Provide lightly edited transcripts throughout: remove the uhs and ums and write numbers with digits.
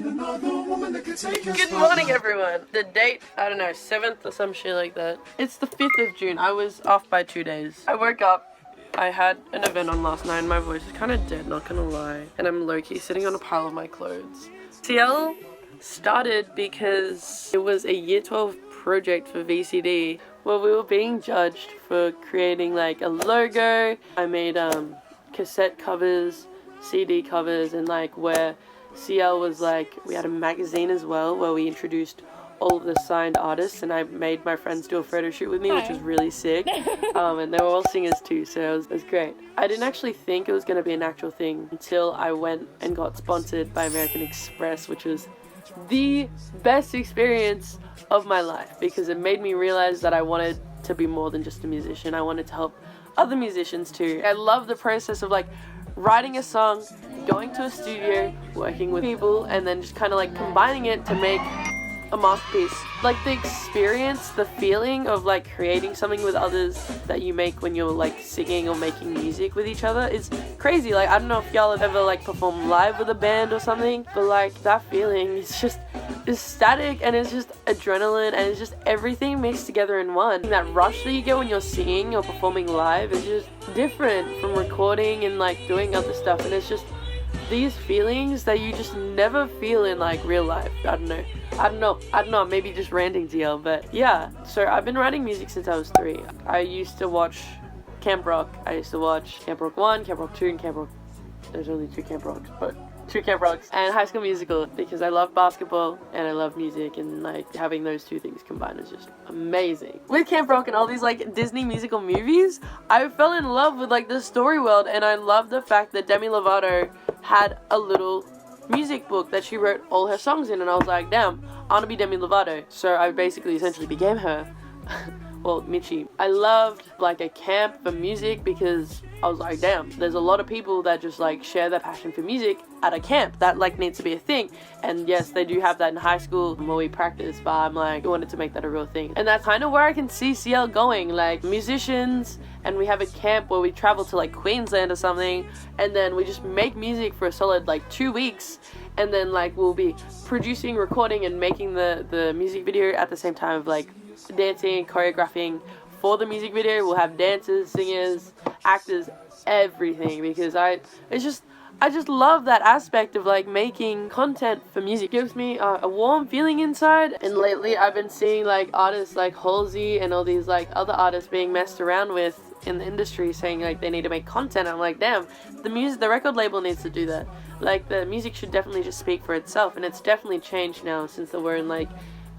Good morning, everyone. The date, I don't know, 7th or some shit like that. It's the 5th of June. I was off by 2 days. I woke up, I had an event on last night and my voice is kind of dead, not gonna lie. And I'm low-key sitting on a pile of my clothes. Ciel started because it was a year 12 project for VCD. Well, we were being judged for creating like a logo. I made cassette covers, CD covers, and like where Ciel was like, we had a magazine as well where we introduced all of the signed artists, and I made my friends do a photo shoot with me, which was really sick. And they were all singers too, so it was great. I didn't actually think it was going to be an actual thing until I went and got sponsored by American Express, which was the best experience of my life because it made me realize that I wanted to be more than just a musician. I wanted to help other musicians too. I love the process of like writing a song, going to a studio, working with people, and then just kind of like combining it to make a masterpiece. Like the experience, the feeling of like creating something with others that you make when you're like singing or making music with each other is crazy. Like I don't know if y'all have ever like performed live with a band or something, but like that feeling is just ecstatic, and it's just adrenaline, and it's just everything mixed together in one. And that rush that you get when you're singing or performing live is just different from recording and like doing other stuff, and it's just these feelings that you just never feel in like real life. I don't know, maybe just ranting to y'all, but yeah. So I've been writing music since I was 3. I used to watch Camp Rock. I used to watch Camp Rock 1, Camp Rock 2, and Camp Rock... There's only 2 Camp Rocks, but 2 Camp Rocks. And High School Musical, because I love basketball and I love music, and like having those 2 things combined is just amazing. With Camp Rock and all these like Disney musical movies, I fell in love with like the story world, and I love the fact that Demi Lovato had a little music book that she wrote all her songs in, and I was like, damn, I want to be Demi Lovato. So I basically essentially became her. Well, Mitchie. I loved like a camp for music because I was like, damn, there's a lot of people that just like share their passion for music at a camp. That like needs to be a thing. And yes, they do have that in high school where we practice, but I'm like, I wanted to make that a real thing. And that's kind of where I can see Ciel going, like musicians, and we have a camp where we travel to like Queensland or something, and then we just make music for a solid like 2 weeks, and then like we'll be producing, recording, and making the music video at the same time of like dancing, choreographing for the music video. We'll have dancers, singers, actors, everything, because I just love that aspect of like making content for music. It gives me a warm feeling inside. And lately I've been seeing like artists like Halsey and all these like other artists being messed around with in the industry, saying like they need to make content. I'm like, damn, the record label needs to do that. Like the music should definitely just speak for itself, and it's definitely changed now since we're in like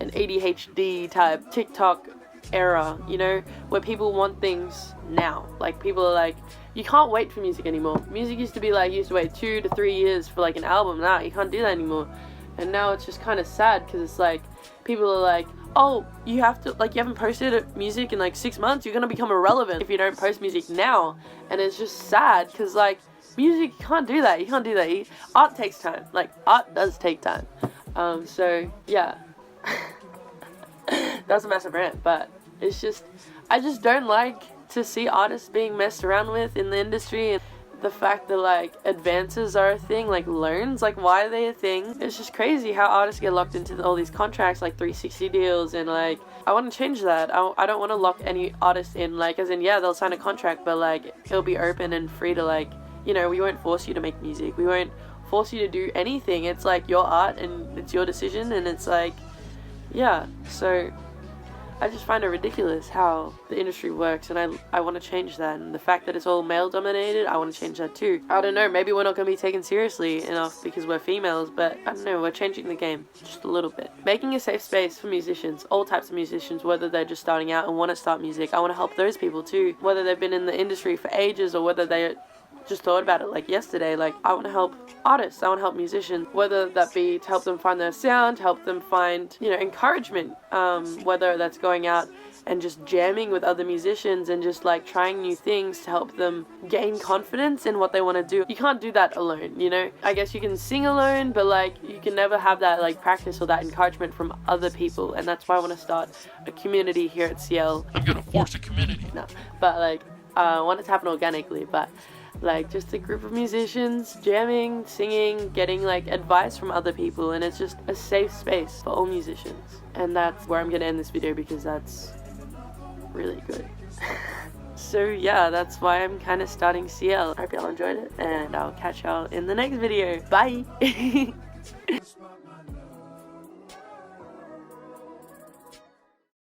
an ADHD type TikTok era, you know, where people want things now. Like people are like, you can't wait for music anymore. Music used to be like, you used to wait 2 to 3 years for like an album. Now you can't do that anymore. And now it's just kind of sad because it's like people are like, oh, you haven't posted music in like 6 months, you're gonna become irrelevant if you don't post music now. And it's just sad because like music, you can't do that. Art takes time. Like art does take time. So yeah. That's a massive rant, but it's just, I just don't like to see artists being messed around with in the industry, and the fact that like advances are a thing, like loans, like why are they a thing? It's just crazy how artists get locked into all these contracts, like 360 deals, and like I want to change that. I don't want to lock any artist in, like as in, yeah, they'll sign a contract, but like it'll be open and free to like, you know, we won't force you to make music, we won't force you to do anything. It's like your art and it's your decision, and it's like, yeah. So I just find it ridiculous how the industry works, and I want to change that. And the fact that it's all male dominated, I want to change that too. I don't know, maybe we're not going to be taken seriously enough because we're females, but I don't know, we're changing the game just a little bit. Making a safe space for musicians, all types of musicians, whether they're just starting out and want to start music. I want to help those people too, whether they've been in the industry for ages or whether they just thought about it like yesterday. Like I want to help artists, I want to help musicians, whether that be to help them find their sound, to help them find, you know, encouragement, whether that's going out and just jamming with other musicians and just like trying new things to help them gain confidence in what they want to do. You can't do that alone, you know. I guess you can sing alone, but like you can never have that like practice or that encouragement from other people, and that's why I want to start a community here at Ciel. I'm gonna force a community. No, but like I want it to happen organically, but like just a group of musicians jamming, singing, getting like advice from other people, and it's just a safe space for all musicians. And that's where I'm gonna end this video because that's really good. So yeah, that's why I'm kind of starting Ciel. I hope y'all enjoyed it, and I'll catch y'all in the next video. Bye!